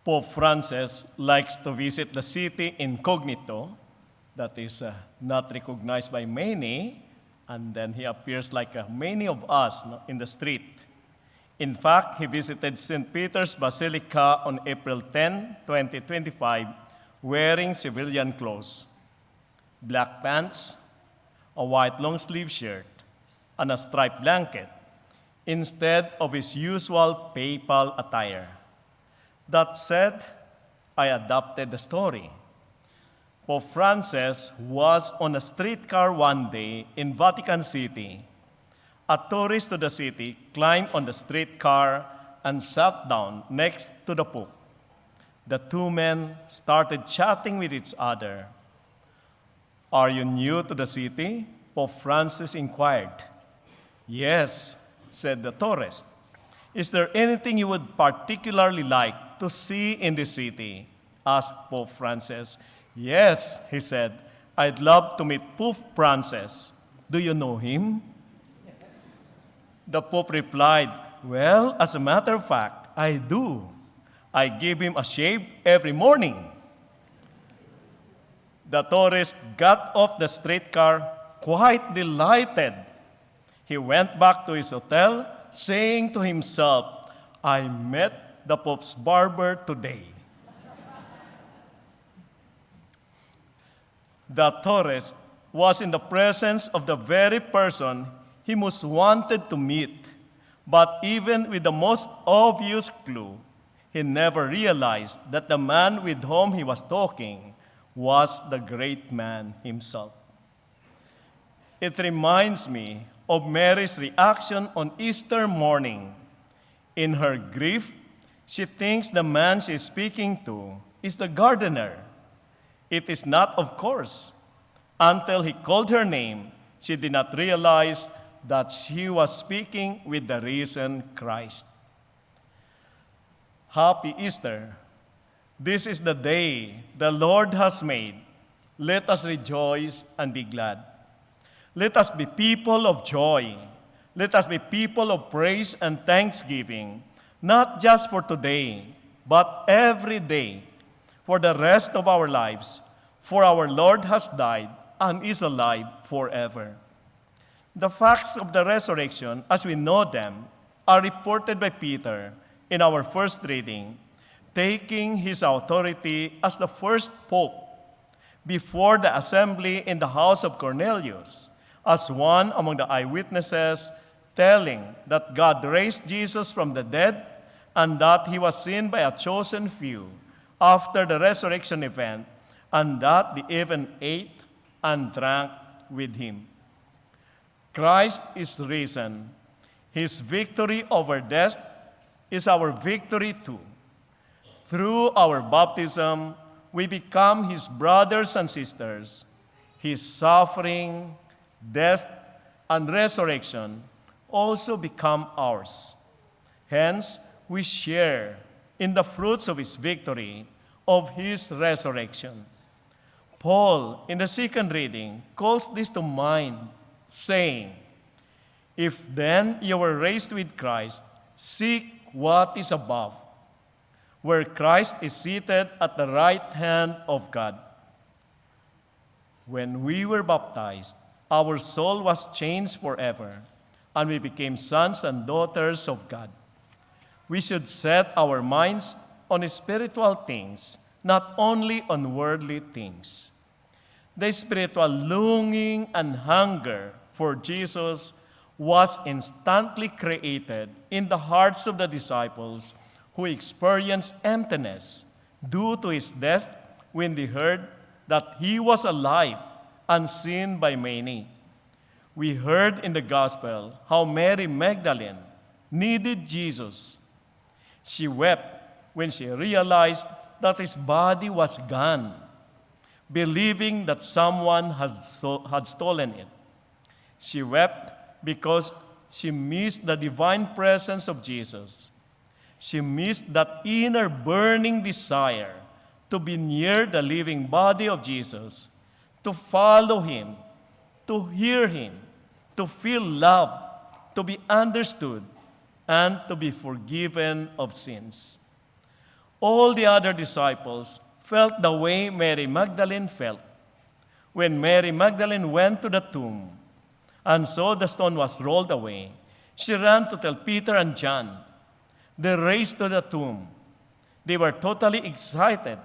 Pope Francis likes to visit the city incognito, that is not recognized by many, and then he appears like many of us in the street. In fact, he visited St. Peter's Basilica on April 10, 2025, wearing civilian clothes, black pants, a white long-sleeve shirt, and a striped blanket, instead of his usual papal attire. That said, I adopted the story. Pope Francis was on a streetcar one day in Vatican City. A tourist to the city climbed on the streetcar and sat down next to the Pope. The two men started chatting with each other. "Are you new to the city?" Pope Francis inquired. "Yes," said the tourist. "Is there anything you would particularly like to see in the city?" asked Pope Francis. "Yes," he said, "I'd love to meet Pope Francis. Do you know him?" The Pope replied, "Well, as a matter of fact, I do. I give him a shave every morning." The tourist got off the streetcar quite delighted. He went back to his hotel saying to himself, "I met the Pope's barber today." The tourist was in the presence of the very person he most wanted to meet, but even with the most obvious clue, he never realized that the man with whom he was talking was the great man himself. It reminds me of Mary's reaction on Easter morning. In her grief, she thinks the man she is speaking to is the gardener. It is not, of course. Until he called her name, she did not realize that she was speaking with the risen Christ. Happy Easter. This is the day the Lord has made. Let us rejoice and be glad. Let us be people of joy. Let us be people of praise and thanksgiving, not just for today, but every day, for the rest of our lives, for our Lord has died and is alive forever. The facts of the resurrection, as we know them, are reported by Peter in our first reading, taking his authority as the first pope before the assembly in the house of Cornelius, as one among the eyewitnesses, telling that God raised Jesus from the dead and that he was seen by a chosen few after the resurrection event, and that they even ate and drank with him. Christ is risen. His victory over death is our victory too. Through our baptism, we become his brothers and sisters. His suffering, death, and resurrection also become ours. Hence, we share in the fruits of his victory, of his resurrection. Paul, in the second reading, calls this to mind, saying, "If then you were raised with Christ, seek what is above, where Christ is seated at the right hand of God." When we were baptized, our soul was changed forever, and we became sons and daughters of God. We should set our minds on spiritual things, not only on worldly things. The spiritual longing and hunger for Jesus was instantly created in the hearts of the disciples who experienced emptiness due to his death when they heard that he was alive and seen by many. We heard in the gospel how Mary Magdalene needed Jesus. She wept when she realized that his body was gone, believing that someone had stolen it. She wept because she missed the divine presence of Jesus. She missed that inner burning desire to be near the living body of Jesus, to follow him, to hear him, to feel love, to be understood, and to be forgiven of sins. All the other disciples felt the way Mary Magdalene felt when Mary Magdalene went to the tomb and saw the stone was rolled away. She ran to tell Peter and John. They raced to the tomb. They were totally excited,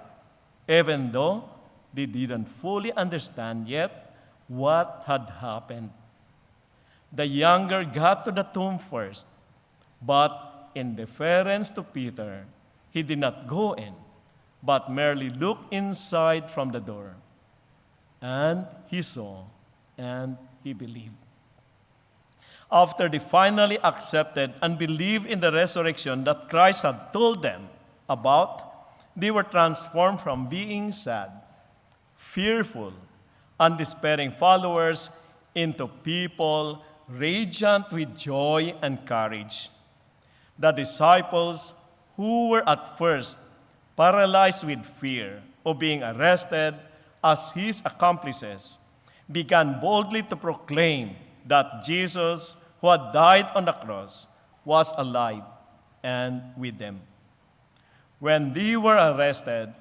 even though they didn't fully understand yet what had happened. The younger got to the tomb first, but in deference to Peter, he did not go in, but merely looked inside from the door. And he saw, and he believed. After they finally accepted and believed in the resurrection that Christ had told them about, they were transformed from being sad, fearful, and despairing followers into people radiant with joy and courage. The disciples who were at first paralyzed with fear of being arrested as his accomplices began boldly to proclaim that Jesus, who had died on the cross, was alive and with them. When they were arrested,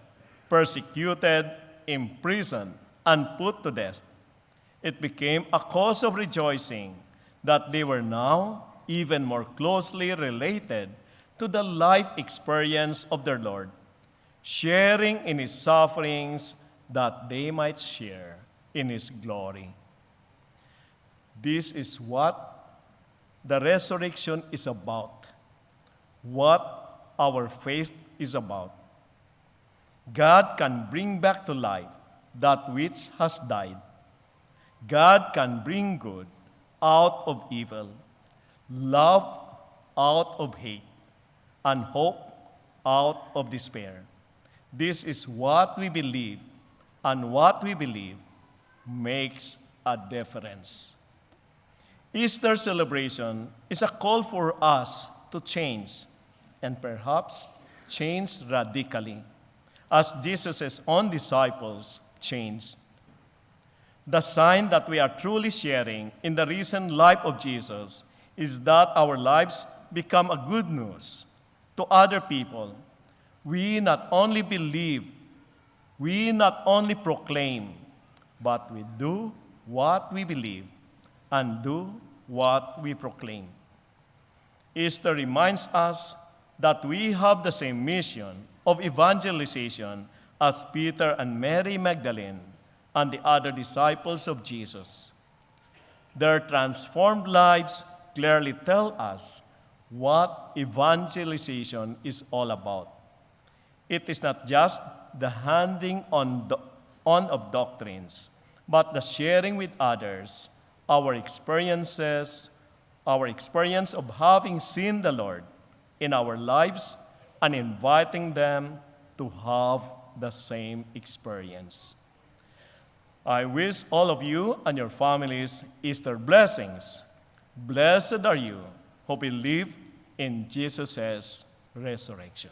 persecuted, imprisoned, and put to death, it became a cause of rejoicing that they were now even more closely related to the life experience of their Lord, sharing in his sufferings that they might share in his glory. This is what the resurrection is about, what our faith is about. God can bring back to life that which has died. God can bring good out of evil, love out of hate, and hope out of despair. This is what we believe, and what we believe makes a difference. Easter celebration is a call for us to change, and perhaps change radically, as Jesus' own disciples changed. The sign that we are truly sharing in the risen life of Jesus is that our lives become a good news to other people. We not only believe, we not only proclaim, but we do what we believe and do what we proclaim. Easter reminds us that we have the same mission of evangelization as Peter and Mary Magdalene and the other disciples of Jesus. Their transformed lives clearly tell us what evangelization is all about. It is not just the handing on of doctrines, but the sharing with others our experiences, our experience of having seen the Lord in our lives and inviting them to have the same experience. I wish all of you and your families Easter blessings. Blessed are you who believe in Jesus' resurrection.